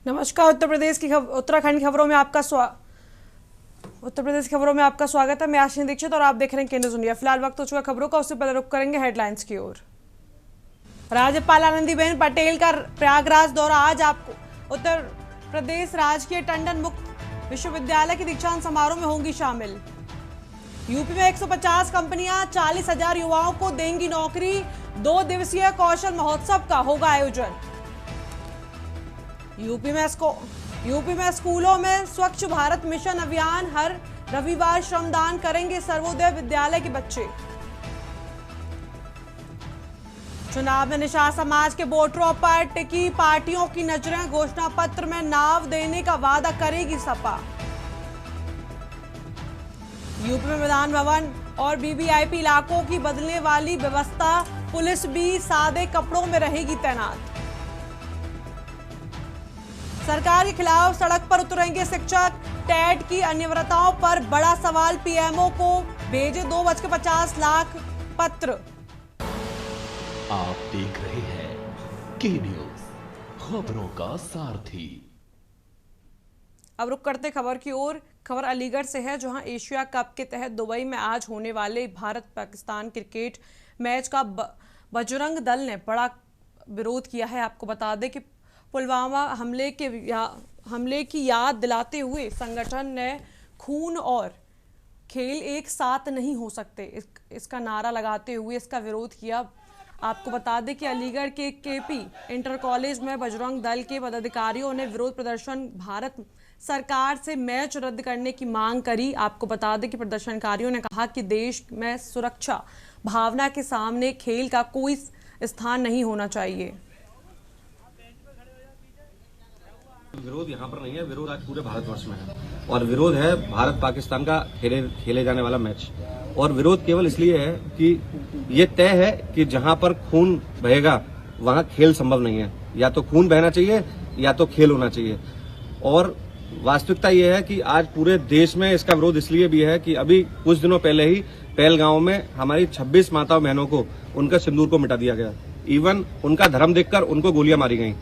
नमस्कार। उत्तराखंड खबरों में उत्तर प्रदेश खबरों में आपका स्वागत है। मैं आशीष दीक्षित और आप देख रहे हैं केंद्र इंडिया। फिलहाल वक्त हो चुका खबरों का, उससे पहले रुक करेंगे हेडलाइंस की ओर। राज्यपाल आनंदीबेन पटेल का प्रयागराज दौरा। आज आपको उत्तर प्रदेश राजकीय टंडन मुक्त विश्वविद्यालय के दीक्षांत समारोह में होंगी शामिल। यूपी में 150 कंपनियां 40,000 युवाओं को देंगी नौकरी। 2 दिवसीय कौशल महोत्सव का होगा आयोजन। यूपी में स्कूलों में स्वच्छ भारत मिशन अभियान। हर रविवार श्रमदान करेंगे सर्वोदय विद्यालय के बच्चे। चुनाव में निषाद समाज के वोटरों पर टिकी पार्टियों की नजरें। घोषणा पत्र में नाव देने का वादा करेगी सपा। यूपी में विधान भवन और वीवीआईपी इलाकों की बदलने वाली व्यवस्था। पुलिस भी सादे कपड़ों में रहेगी तैनात। सरकार के खिलाफ सड़क पर उतरेंगे शिक्षक। टेट की अनियमितताओं पर बड़ा सवाल। पीएमओ को भेजे 2.50 पत्र। आप देख रहे हैं के न्यूज, खबरों का सारथी। अब रुक करते खबर की ओर। खबर अलीगढ़ से है, जहां एशिया कप के तहत दुबई में आज होने वाले भारत पाकिस्तान क्रिकेट मैच का बजरंग दल ने बड़ा विरोध किया है। आपको बता दें कि पुलवामा हमले की याद दिलाते हुए संगठन ने खून और खेल एक साथ नहीं हो सकते इसका नारा लगाते हुए इसका विरोध किया। आपको बता दें कि अलीगढ़ के केपी इंटर कॉलेज में बजरंग दल के पदाधिकारियों ने विरोध प्रदर्शन भारत सरकार से मैच रद्द करने की मांग करी। आपको बता दें कि प्रदर्शनकारियों ने कहा कि देश में सुरक्षा भावना के सामने खेल का कोई स्थान नहीं होना चाहिए। विरोध यहाँ पर नहीं है, विरोध आज पूरे भारतवर्ष में है और विरोध है भारत पाकिस्तान का खेले जाने वाला मैच। और विरोध केवल इसलिए है कि ये तय है कि जहाँ पर खून बहेगा वहाँ खेल संभव नहीं है। या तो खून बहना चाहिए या तो खेल होना चाहिए। और वास्तविकता ये है कि आज पूरे देश में इसका विरोध इसलिए भी है कि अभी कुछ दिनों पहले ही पहलगांव में हमारी 26 माताओं बहनों को उनका सिंदूर को मिटा दिया गया। इवन उनका धर्म देखकर उनको गोलियां मारी गई।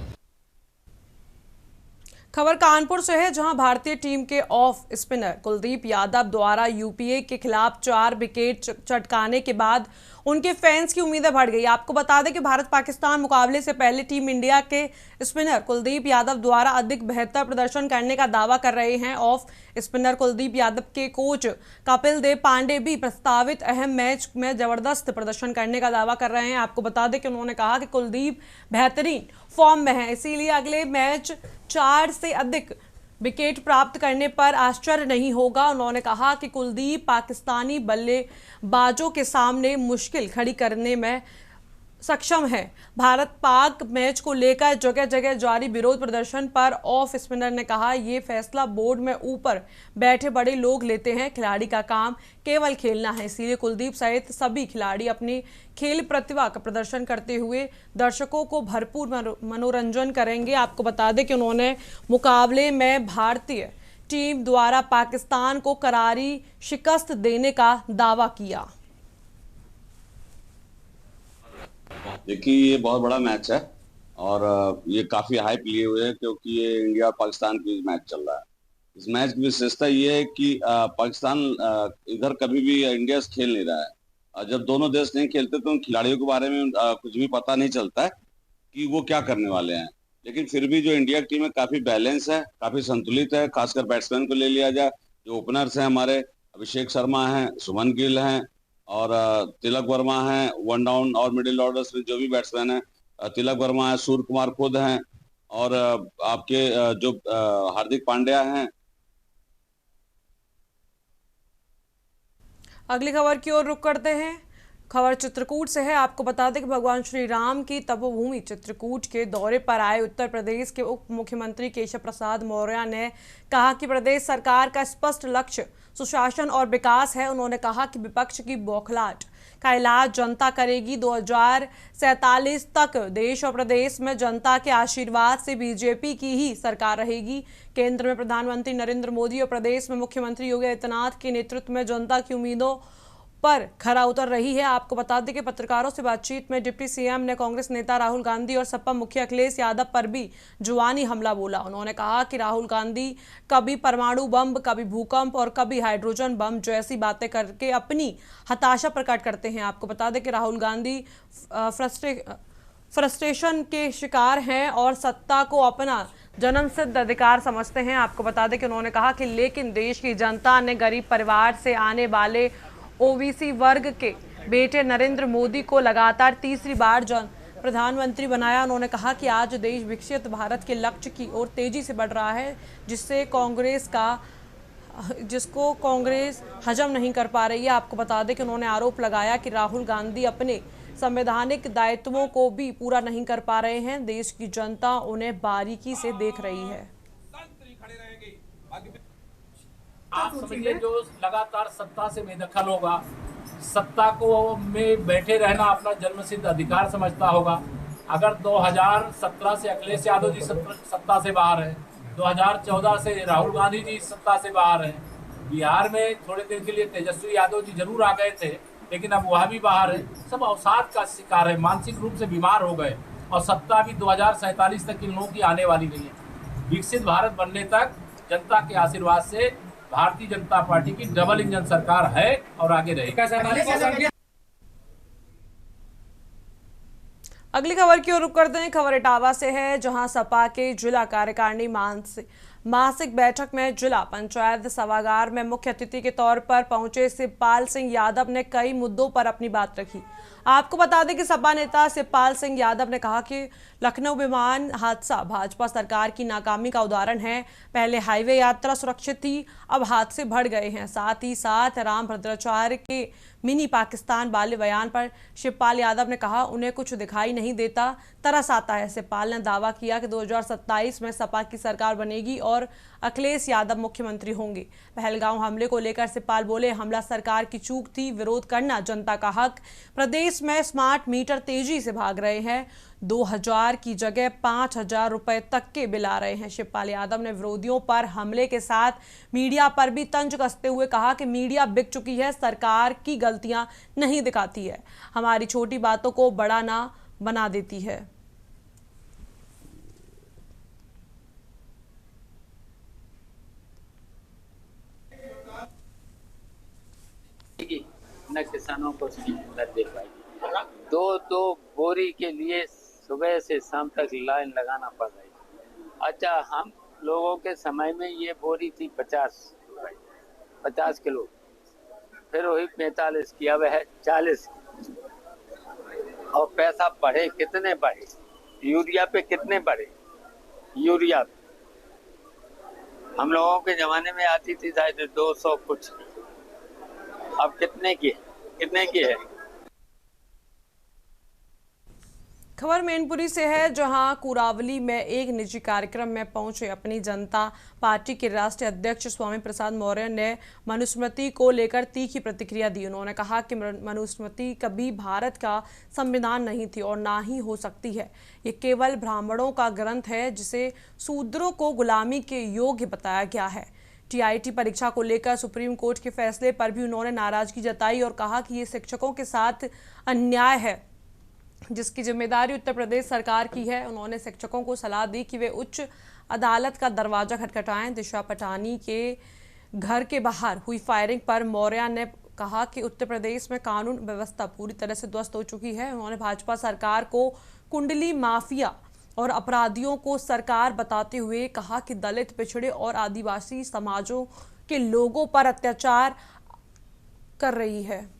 खबर कानपुर से है, जहां भारतीय टीम के ऑफ स्पिनर कुलदीप यादव द्वारा यूपीए के खिलाफ 4 विकेट चटकाने के बाद उनके फैंस की उम्मीदें बढ़ गई। आपको बता दें कि भारत पाकिस्तान मुकाबले से पहले टीम इंडिया के स्पिनर कुलदीप यादव द्वारा अधिक बेहतर प्रदर्शन करने का दावा कर रहे हैं। ऑफ स्पिनर कुलदीप यादव के कोच कपिल देव पांडे भी प्रस्तावित अहम मैच में जबरदस्त प्रदर्शन करने का दावा कर रहे हैं। आपको बता दें कि उन्होंने कहा कि कुलदीप बेहतरीन फॉर्म में है, इसीलिए अगले मैच 4 से अधिक विकेट प्राप्त करने पर आश्चर्य नहीं होगा। उन्होंने कहा कि कुलदीप पाकिस्तानी बल्लेबाजों के सामने मुश्किल खड़ी करने में सक्षम है। भारत पाक मैच को लेकर जगह जगह जारी विरोध प्रदर्शन पर ऑफ स्पिनर ने कहा, ये फैसला बोर्ड में ऊपर बैठे बड़े लोग लेते हैं। खिलाड़ी का काम केवल खेलना है, इसीलिए कुलदीप सहित सभी खिलाड़ी अपनी खेल प्रतिभा का प्रदर्शन करते हुए दर्शकों को भरपूर मनोरंजन करेंगे। आपको बता दें कि उन्होंने मुकाबले में भारतीय टीम द्वारा पाकिस्तान को करारी शिकस्त देने का दावा किया। देखिए, ये बहुत बड़ा मैच है और ये काफी हाइप लिए हुए है क्योंकि ये इंडिया और पाकिस्तान की मैच चल रहा है। इस मैच की विशेषता ये है कि पाकिस्तान इधर कभी भी इंडिया से खेल नहीं रहा है। जब दोनों देश नहीं खेलते तो उन खिलाड़ियों के बारे में कुछ भी पता नहीं चलता है कि वो क्या करने वाले हैं। लेकिन फिर भी जो इंडिया की टीम है काफी बैलेंस है, काफी संतुलित है। खासकर बैट्समैन को ले लिया जाए, जो ओपनर्स हैं हमारे अभिषेक शर्मा हैं, शुभमन गिल हैं और तिलक वर्मा हैं। वन डाउन और मिडिल ऑर्डर्स में जो भी बैट्समैन हैं, तिलक वर्मा है, सूर्य कुमार खुद हैं और आपके जो हार्दिक पांड्या हैं। अगली खबर की ओर रुख करते हैं। खबर चित्रकूट से है। आपको बता दें कि भगवान श्री राम की तपोभूमि चित्रकूट के दौरे पर आए उत्तर प्रदेश के उप मुख्यमंत्री केशव प्रसाद मौर्य ने कहा कि प्रदेश सरकार का स्पष्ट लक्ष्य सुशासन और विकास है। उन्होंने कहा कि विपक्ष की बौखलाहट का इलाज जनता करेगी। 2047 तक देश और प्रदेश में जनता के आशीर्वाद से बीजेपी की ही सरकार रहेगी। केंद्र में प्रधानमंत्री नरेंद्र मोदी और प्रदेश में मुख्यमंत्री योगी आदित्यनाथ के नेतृत्व में जनता की उम्मीदों पर खरा उतर रही है। आपको बता दें कि पत्रकारों से बातचीत में डिप्टी सीएम ने कांग्रेस नेता राहुल गांधी और सपा मुखिया अखिलेश यादव पर भी जुबानी हमला बोला। उन्होंने कहा कि राहुल गांधी कभी परमाणु बम, कभी भूकंप और कभी हाइड्रोजन बम जैसी बातें करके अपनी हताशा प्रकट करते हैं। आपको बता दें कि राहुल गांधी फ्रस्ट्रेशन के शिकार हैं और सत्ता को अपना जन्मसिद्ध अधिकार समझते हैं। आपको बता दें कि उन्होंने कहा कि लेकिन देश की जनता ने गरीब परिवार से आने वाले ओबीसी वर्ग के बेटे नरेंद्र मोदी को लगातार तीसरी बार प्रधानमंत्री बनाया। उन्होंने कहा कि आज देश विकसित भारत के लक्ष्य की ओर तेजी से बढ़ रहा है, जिसको कांग्रेस हजम नहीं कर पा रही है। आपको बता दें कि उन्होंने आरोप लगाया कि राहुल गांधी अपने संवैधानिक दायित्वों को भी पूरा नहीं कर पा रहे हैं। देश की जनता उन्हें बारीकी से देख रही है। आप समझिए, जो लगातार सत्ता से बेदखल होगा, सत्ता को में बैठे रहना अपना जन्मसिद्ध अधिकार समझता होगा। अगर 2017 से अखिलेश यादव जी सत्ता से बाहर है, 2014 से राहुल गांधी जी सत्ता से बाहर है, बिहार में थोड़े दिन के लिए तेजस्वी यादव जी जरूर आ गए थे, लेकिन अब वह भी बाहर है। सब अवसाद का शिकार है, मानसिक रूप से बीमार हो गए और सत्ता भी 2047 तक इन लोगों की आने वाली नहीं है। विकसित भारत बनने तक जनता के आशीर्वाद से भारतीय जनता पार्टी की डबल इंजन सरकार है और आगे रहेगी। अगली खबर की ओर रुख करते हैं। खबर इटावा से है, जहां सपा के जिला कार्यकारिणी मासिक बैठक में जिला पंचायत सभागार में मुख्य अतिथि के तौर पर पहुंचे शिवपाल सिंह यादव ने कई मुद्दों पर अपनी बात रखी। आपको बता दें कि सपा नेता शिवपाल सिंह यादव ने कहा कि लखनऊ विमान हादसा भाजपा सरकार की नाकामी का उदाहरण है। पहले हाईवे यात्रा सुरक्षित थी, अब हादसे बढ़ गए हैं। साथ ही साथ राम भद्राचार्य के मिनी पाकिस्तान वाले बयान पर शिवपाल यादव ने कहा उन्हें कुछ दिखाई नहीं देता, तरस आता है। शिवपाल ने दावा किया कि 2027 में सपा की सरकार बनेगी और अखिलेश यादव मुख्यमंत्री होंगे। पहलगांव हमले को लेकर शिवपाल बोले, हमला सरकार की चूक थी, विरोध करना जनता का हक। प्रदेश में स्मार्ट मीटर तेजी से भाग रहे हैं, 2000 की जगह 5000 रुपए तक के बिल आ रहे हैं। शिवपाल यादव ने विरोधियों पर हमले के साथ मीडिया पर भी तंज कसते हुए कहा कि मीडिया बिक चुकी है, सरकार की गलतियां नहीं दिखाती है, हमारी छोटी बातों को बड़ा ना बना देती है। न किसानों को न दे पाएगी। दो बोरी के लिए सुबह से शाम तक लाइन लगाना पड़ रही है। अच्छा, हम लोगों के समय में ये बोरी थी 50 किलो, फिर वही 45 की, अब है 40। और पैसा बढ़े, कितने बढ़े, यूरिया पे कितने बढ़े। यूरिया हम लोगों के जमाने में आती थी शायद 200 कुछ, अब कितने की है। खबर मैनपुरी से है, जहां कुरावली में एक निजी कार्यक्रम में पहुंचे अपनी जनता पार्टी के राष्ट्रीय अध्यक्ष स्वामी प्रसाद मौर्य ने मनुस्मृति को लेकर तीखी प्रतिक्रिया दी। उन्होंने कहा कि मनुस्मृति कभी भारत का संविधान नहीं थी और ना ही हो सकती है। ये केवल ब्राह्मणों का ग्रंथ है जिसे शूद्रों को गुलामी के योग्य बताया गया है। टीआईटी परीक्षा को लेकर सुप्रीम कोर्ट के फैसले पर भी उन्होंने नाराजगी जताई और कहा कि ये शिक्षकों के साथ अन्याय है, जिसकी जिम्मेदारी उत्तर प्रदेश सरकार की है। उन्होंने शिक्षकों को सलाह दी कि वे उच्च अदालत का दरवाजा खटखटाएं। दिशा पटानी के घर के बाहर हुई फायरिंग पर मौर्य ने कहा कि उत्तर प्रदेश में कानून व्यवस्था पूरी तरह से ध्वस्त हो चुकी है। उन्होंने भाजपा सरकार को कुंडली माफिया और अपराधियों को सरकार बताते हुए कहा कि दलित, पिछड़े और आदिवासी समाजों के लोगों पर अत्याचार कर रही है।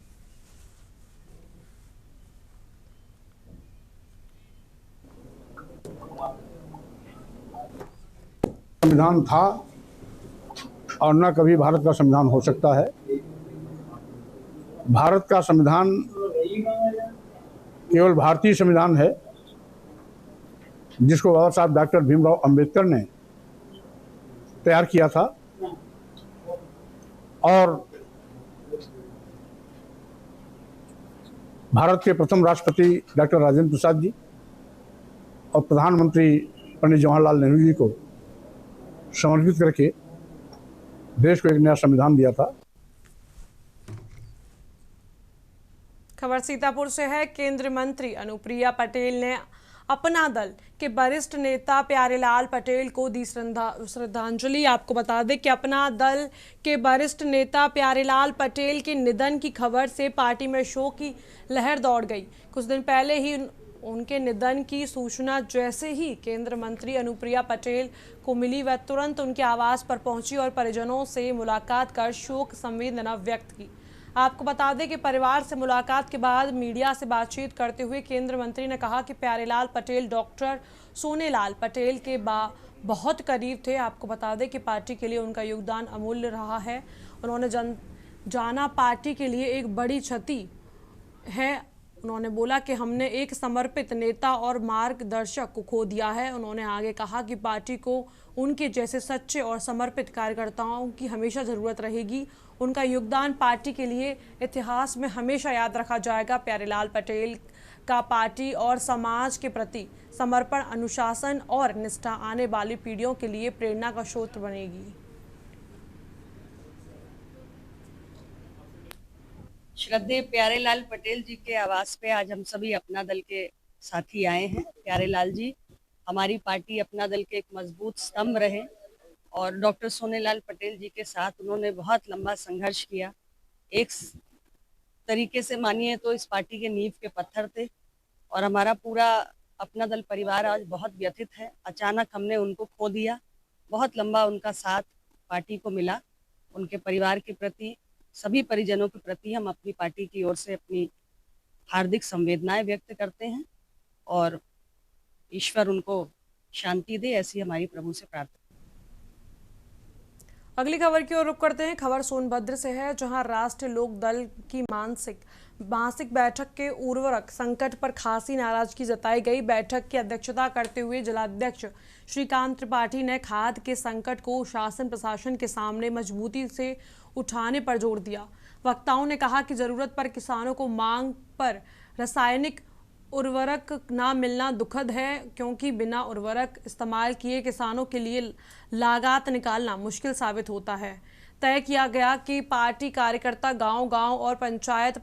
संविधान था और न कभी भारत का संविधान हो सकता है। भारत का संविधान केवल भारतीय संविधान है, जिसको बाबा साहब डॉक्टर भीमराव अंबेडकर ने तैयार किया था। और भारत के प्रथम राष्ट्रपति डॉक्टर राजेंद्र प्रसाद जी और प्रधानमंत्री पंडित जवाहरलाल नेहरू जी को समर्पित करके देश को एक नया संविधान दिया था। खबर सीतापुर से है। केंद्रीय मंत्री अनुप्रिया पटेल ने अपना दल के वरिष्ठ नेता प्यारेलाल पटेल को दी श्रद्धांजलि। आपको बता दें कि अपना दल के वरिष्ठ नेता प्यारेलाल पटेल के निधन की खबर से पार्टी में शोक की लहर दौड़ गई। कुछ दिन पहले ही उनके निधन की सूचना जैसे ही केंद्रीय मंत्री अनुप्रिया पटेल को मिली, वह तुरंत उनके आवास पर पहुंची और परिजनों से मुलाकात कर शोक संवेदना व्यक्त की। आपको बता दें कि परिवार से मुलाकात के बाद मीडिया से बातचीत करते हुए केंद्रीय मंत्री ने कहा कि प्यारेलाल पटेल डॉक्टर सोनेलाल पटेल के बहुत करीब थे। आपको बता दें कि पार्टी के लिए उनका योगदान अमूल्य रहा है। उन्होंने जाना पार्टी के लिए एक बड़ी क्षति है। उन्होंने बोला कि हमने एक समर्पित नेता और मार्गदर्शक को खो दिया है। उन्होंने आगे कहा कि पार्टी को उनके जैसे सच्चे और समर्पित कार्यकर्ताओं की हमेशा ज़रूरत रहेगी। उनका योगदान पार्टी के लिए इतिहास में हमेशा याद रखा जाएगा। प्यारेलाल पटेल का पार्टी और समाज के प्रति समर्पण, अनुशासन और निष्ठा आने वाली पीढ़ियों के लिए प्रेरणा का स्रोत बनेगी। श्रद्धेय प्यारेलाल पटेल जी के आवास पे आज हम सभी अपना दल के साथी आए हैं। प्यारेलाल जी हमारी पार्टी अपना दल के एक मजबूत स्तंभ रहे और डॉक्टर सोनेलाल पटेल जी के साथ उन्होंने बहुत लंबा संघर्ष किया। एक तरीके से मानिए तो इस पार्टी के नींव के पत्थर थे और हमारा पूरा अपना दल परिवार आज बहुत व्यथित है। अचानक हमने उनको खो दिया। बहुत लंबा उनका साथ पार्टी को मिला। उनके परिवार के प्रति, सभी परिजनों के प्रति हम अपनी पार्टी की ओर से अपनी हार्दिक संवेदनाएं व्यक्त करते हैं और ईश्वर उनको शांति दे, ऐसी हमारी प्रभु से प्रार्थना। अगली खबर की ओर रुख करते हैं। खबर सोनभद्र से है, जहां राष्ट्रीय लोक दल की मासिक बैठक के उर्वरक संकट पर खासी नाराजगी जताई गई। बैठक की अध्यक्षता करते हुए जिलाध्यक्ष श्रीकांत त्रिपाठी ने खाद के संकट को शासन प्रशासन के सामने मजबूती से उठाने पर जोर दिया। वक्ताओं ने कहा कि जरूरत पर किसानों को मांग पर रासायनिक उर्वरक ना मिलना दुखद है, क्योंकि बिना उर्वरक इस्तेमाल किए किसानों के लिए लागत निकालना मुश्किल साबित होता है। तय किया गया कि पार्टी कार्यकर्ता गांव-गांव और पंचायत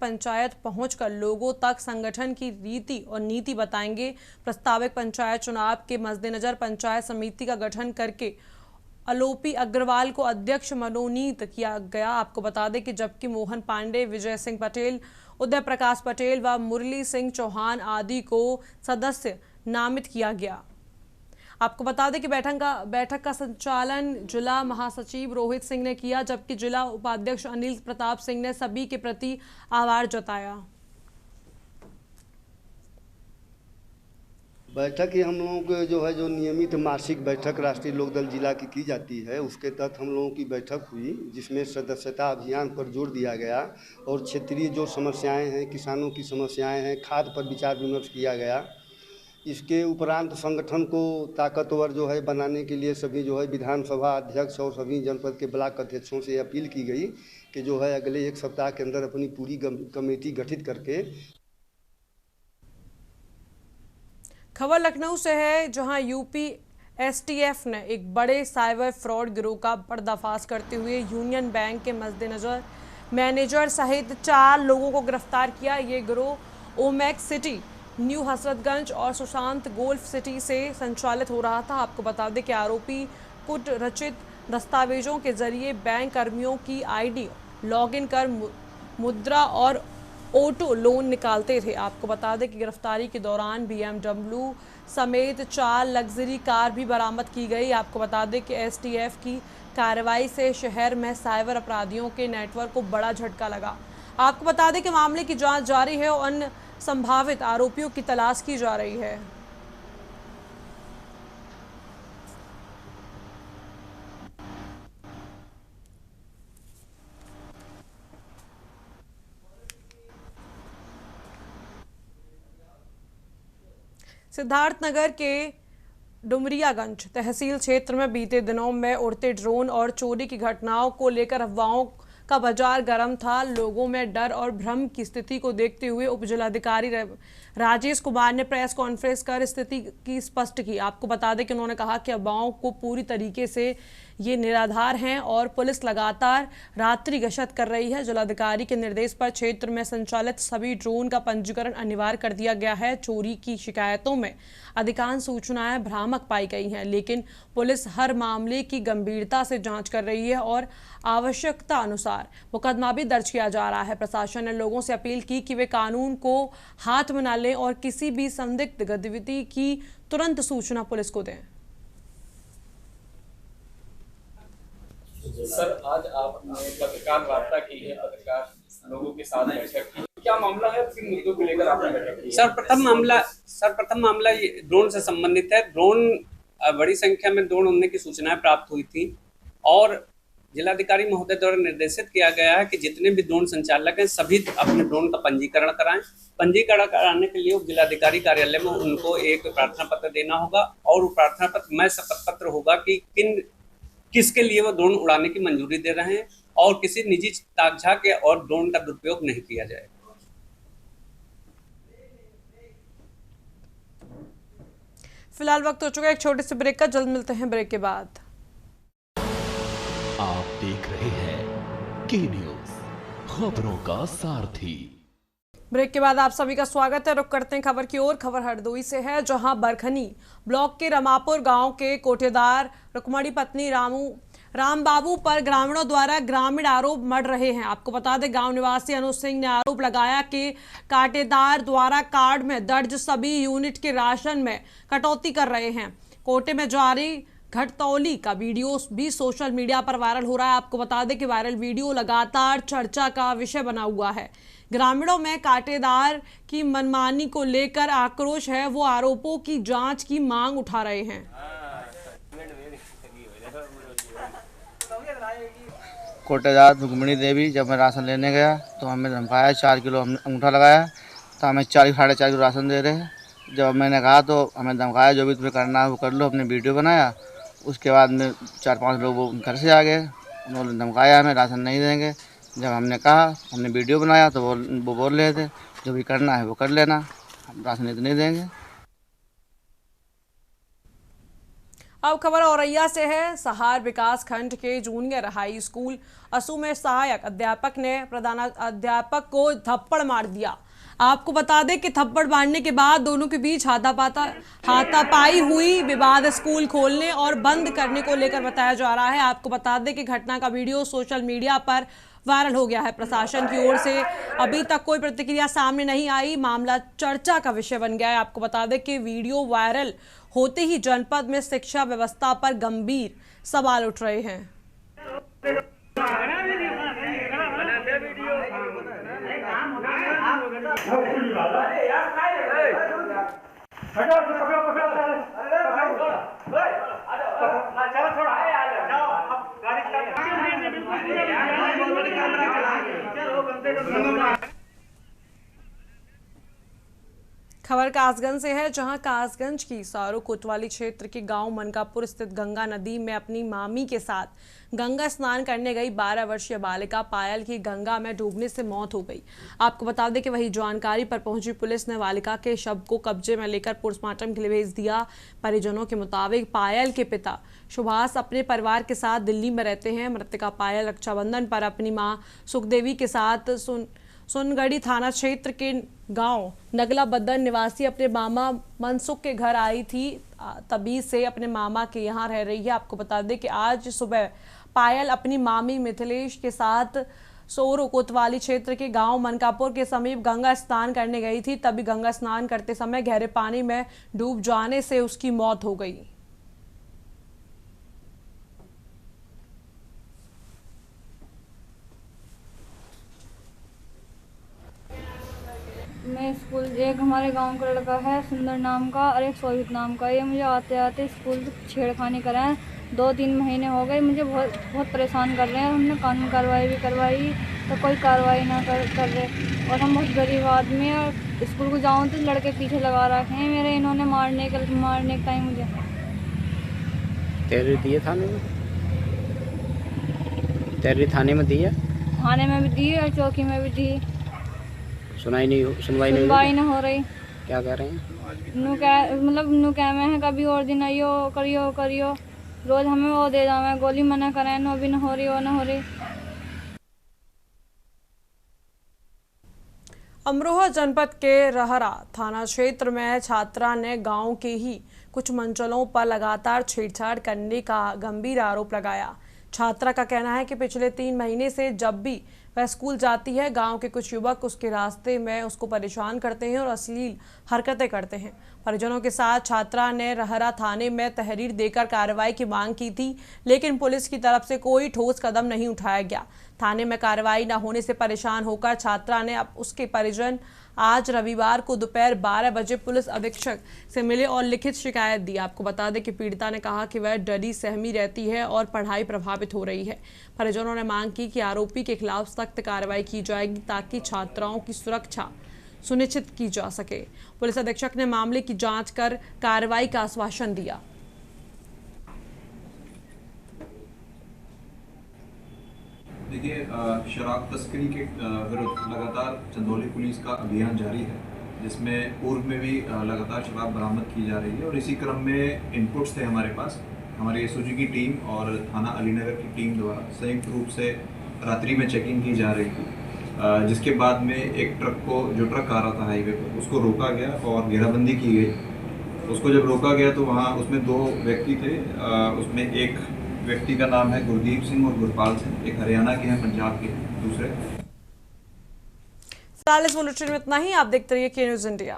पहुंचकर लोगों तक संगठन की रीति और नीति बताएंगे। प्रस्तावित पंचायत चुनाव के मद्देनजर पंचायत समिति का गठन करके अलोपी अग्रवाल को अध्यक्ष मनोनीत किया गया। आपको बता दें कि जबकि मोहन पांडे, विजय सिंह पटेल, उदय प्रकाश पटेल व मुरली सिंह चौहान आदि को सदस्य नामित किया गया। आपको बता दें कि बैठक का संचालन जिला महासचिव रोहित सिंह ने किया, जबकि जिला उपाध्यक्ष अनिल प्रताप सिंह ने सभी के प्रति आभार जताया। बैठक ही हम लोगों के जो नियमित मासिक बैठक राष्ट्रीय लोकदल जिला की जाती है, उसके तहत हम लोगों की बैठक हुई, जिसमें सदस्यता अभियान पर जोर दिया गया और क्षेत्रीय जो समस्याएं हैं, किसानों की समस्याएं हैं, खाद पर विचार विमर्श किया गया। इसके उपरांत संगठन को ताकतवर बनाने के लिए सभी विधानसभा अध्यक्ष और सभी जनपद के ब्लॉक अध्यक्षों से अपील की गई कि अगले एक सप्ताह के अंदर अपनी पूरी कमेटी गठित करके। खबर लखनऊ से है, जहां यूपी एसटीएफ ने एक बड़े साइबर फ्रॉड गिरोह का पर्दाफाश करते हुए यूनियन बैंक के मद्देनजर मैनेजर सहित 4 लोगों को गिरफ्तार किया। ये गिरोह ओमैक्स सिटी, न्यू हसरतगंज और सुशांत गोल्फ सिटी से संचालित हो रहा था। आपको बता दें कि आरोपी कुट रचित दस्तावेजों के जरिए बैंक कर्मियों की आईडी लॉगिन कर मुद्रा और ऑटो लोन निकालते थे। आपको बता दें कि गिरफ्तारी के दौरान BMW समेत 4 लग्जरी कार भी बरामद की गई। आपको बता दें कि एसटीएफ की कार्रवाई से शहर में साइबर अपराधियों के नेटवर्क को बड़ा झटका लगा। आपको बता दें कि मामले की जांच जारी है और अन्य संभावित आरोपियों की तलाश की जा रही है। सिद्धार्थनगर के डुमरियागंज तहसील क्षेत्र में बीते दिनों में उड़ते ड्रोन और चोरी की घटनाओं को लेकर अफवाहों का बाजार गर्म था। लोगों में डर और भ्रम की स्थिति को देखते हुए उप जिलाधिकारी राजेश कुमार ने प्रेस कॉन्फ्रेंस कर स्थिति की स्पष्ट की। आपको बता दें कि उन्होंने कहा कि अफवाहों को पूरी तरीके से ये निराधार हैं और पुलिस लगातार रात्रि गश्त कर रही है। जिलाधिकारी के निर्देश पर क्षेत्र में संचालित सभी ड्रोन का पंजीकरण अनिवार्य कर दिया गया है। चोरी की शिकायतों में अधिकांश सूचनाएं भ्रामक पाई गई हैं, लेकिन पुलिस हर मामले की गंभीरता से जांच कर रही है और आवश्यकता अनुसार मुकदमा भी दर्ज किया जा रहा है। प्रशासन ने लोगों से अपील की कि वे कानून को हाथ में न लें और किसी भी संदिग्ध गतिविधि की तुरंत सूचना पुलिस को दें। सर, आज आपने पत्रकार वार्ता की है, पत्रकार लोगों के साथ बैठक की, क्या मामला है, किन मुद्दों को लेकर आपने बैठक की? सर प्रथम मामला ये ड्रोन से संबंधित है। ड्रोन बड़ी संख्या में ड्रोन उड़ने की सूचनाएं प्राप्त हुई थी और जिलाधिकारी महोदय द्वारा निर्देशित किया गया है कि जितने भी ड्रोन संचालक हैं सभी अपने ड्रोन का पंजीकरण कराएं। पंजीकरण कराने के लिए उप जिलाधिकारी कार्यालय में उनको एक प्रार्थना पत्र देना होगा और वो प्रार्थना पत्र में शपथ पत्र होगा कि किसके लिए वो ड्रोन उड़ाने की मंजूरी दे रहे हैं और किसी निजी ताकझाक के और ड्रोन का दुरुपयोग नहीं किया जाए। फिलहाल वक्त हो चुका है एक छोटे से ब्रेक का, जल्द मिलते हैं ब्रेक के बाद। आप देख रहे हैं के न्यूज, खबरों का सारथी। ब्रेक के बाद आप सभी का स्वागत है। रुक करते हैं खबर की ओर। खबर हरदोई से है, जहां बरखनी ब्लॉक के रमापुर गांव के कोटेदार रुक्मणी पत्नी राम बाबू पर ग्रामीणों द्वारा ग्रामीण आरोप मढ़ रहे हैं। आपको बता दें, गांव निवासी अनुज सिंह ने आरोप लगाया कि काटेदार द्वारा कार्ड में दर्ज सभी यूनिट के राशन में कटौती कर रहे हैं। कोटे में जारी घटतौली का वीडियो भी सोशल मीडिया पर वायरल हो रहा है। आपको बता दें कि वायरल वीडियो लगातार चर्चा का विषय बना हुआ है। ग्रामीणों में काटेदार की मनमानी को लेकर आक्रोश है। वो आरोपों की जांच की मांग उठा रहे हैं। कोटेदार रुक्मणी देवी, जब मैं राशन लेने गया तो हमें धमकाया, 4 किलो हमने अंगूठा लगाया तो हमें 4-4.5 किलो राशन दे रहे हैं। जब मैंने कहा तो हमें धमकाया, जो भी तुम्हें करना है वो कर लो। अपने वीडियो बनाया, उसके बाद में 4-5 लोग वो घर से आ गए, उन्होंने धमकाया हमें राशन नहीं देंगे। जब हमने कहा, हमने वीडियो बनाया तो वो बोल रहे थे जो भी करना है वो कर लेना, हम राशन नहीं देंगे। अब खबर औरैया से है। सहार विकास खंड के जूनियर हाई स्कूल असू में सहायक अध्यापक ने प्रधानाध्यापक को थप्पड़ मार दिया। आपको बता दें कि थप्पड़ मारने के बाद दोनों के बीच हाथापाई हुई। विवाद स्कूल खोलने और बंद करने को लेकर बताया जा रहा है। आपको बता दें कि घटना का वीडियो सोशल मीडिया पर वायरल हो गया है। प्रशासन की ओर से अभी तक कोई प्रतिक्रिया सामने नहीं आई। मामला चर्चा का विषय बन गया है। आपको बता दें कि वीडियो वायरल होते ही जनपद में शिक्षा व्यवस्था पर गंभीर सवाल उठ रहे हैं। खबर कासगंज से है, जहां कासगंज की सारो कोतवाली क्षेत्र के गांव मनकापुर स्थित गंगा नदी में अपनी मामी के साथ गंगा स्नान करने गई 12 वर्षीय बालिका पायल की गंगा में डूबने से मौत हो गई। आपको बता दें कि वही जानकारी पर पहुंची पुलिस ने बालिका के शव को कब्जे में लेकर पोस्टमार्टम के लिए भेज दिया। परिजनों के मुताबिक पायल के पिता सुभाष अपने परिवार के साथ दिल्ली में रहते हैं। मृतका पायल रक्षाबंधन पर अपनी मां सुखदेवी के साथ सुनगढ़ी थाना क्षेत्र के गांव नगला बद्दन निवासी अपने मामा मनसुख के घर आई थी। तभी से अपने मामा के यहां रह रही है। आपको बता दें कि आज सुबह पायल अपनी मामी मिथिलेश के साथ सोरो कोतवाली क्षेत्र के गांव मनकापुर के समीप गंगा स्नान करने गई थी। तभी गंगा स्नान करते समय गहरे पानी में डूब जाने से उसकी मौत हो गई। मैं स्कूल, एक हमारे गांव का लड़का है सुंदर नाम का और एक शोभित नाम का, ये मुझे आते आते स्कूल छेड़खानी कराएं। 2-3 महीने हो गए, मुझे बहुत परेशान कर रहे हैं। हमने कानून कार्रवाई भी करवाई तो कोई कार्रवाई ना कर रहे। और हम बहुत गरीब आदमी हैं और स्कूल को जाऊँ तो लड़के पीछे लगा रखे हैं मेरे। इन्होंने मारने के टाइम मुझे तेरे दिए थाने में, तेरे थाने में दिया। थाने में भी दी और चौकी में भी दी, सुनवाई नहीं हो रही। क्या कह रहे हैं? नु कह में है कभी और दिन आइयो करियो रोज हमें वो दे जावे गोली, मना करें नो भी न हो रही। अमरोहा जनपद के रहरा थाना क्षेत्र में छात्रा ने गांव के ही कुछ मंचलों पर लगातार छेड़छाड़ करने का गंभीर आरोप लगाया। छात्रा का कहना है कि पिछले 3 महीने से जब भी वह स्कूल जाती है, गांव के कुछ युवक उसके रास्ते में उसको परेशान करते हैं और अश्लील हरकतें करते हैं। परिजनों के साथ छात्रा ने रहरा थाने में तहरीर देकर कार्रवाई की मांग की थी, लेकिन पुलिस की तरफ से कोई ठोस कदम नहीं उठाया गया। थाने में कार्रवाई न होने से परेशान होकर छात्रा ने अब उसके परिजन आज रविवार को दोपहर 12 बजे पुलिस अधीक्षक से मिले और लिखित शिकायत दी। आपको बता दें कि पीड़िता ने कहा कि वह डरी सहमी रहती है और पढ़ाई प्रभावित हो रही है। परिजनों ने मांग की कि आरोपी के खिलाफ सख्त कार्रवाई की जाएगी ताकि छात्राओं की सुरक्षा सुनिश्चित की जा सके। पुलिस अधीक्षक ने मामले की जांच कर कार्रवाई का आश्वासन दिया। देखिए, शराब तस्करी के विरुद्ध लगातार चंदौली पुलिस का अभियान जारी है, जिसमें पूर्व में भी लगातार शराब बरामद की जा रही है और इसी क्रम में इनपुट्स थे हमारे पास। हमारी एसओजी की टीम और थाना अलीनगर की टीम द्वारा संयुक्त रूप से रात्रि में चेकिंग की जा रही थी, जिसके बाद में एक जो ट्रक आ रहा था हाईवे पर, उसको रोका गया और घेराबंदी की गई। उसको जब रोका गया तो वहाँ उसमें 2 व्यक्ति थे। उसमें एक व्यक्ति का नाम है गुरदीप सिंह और गुरपाल सिंह, एक हरियाणा के हैं, पंजाब के दूसरे। 40 बुलेटिन में इतना ही। आप देखते रहिए के न्यूज़ इंडिया।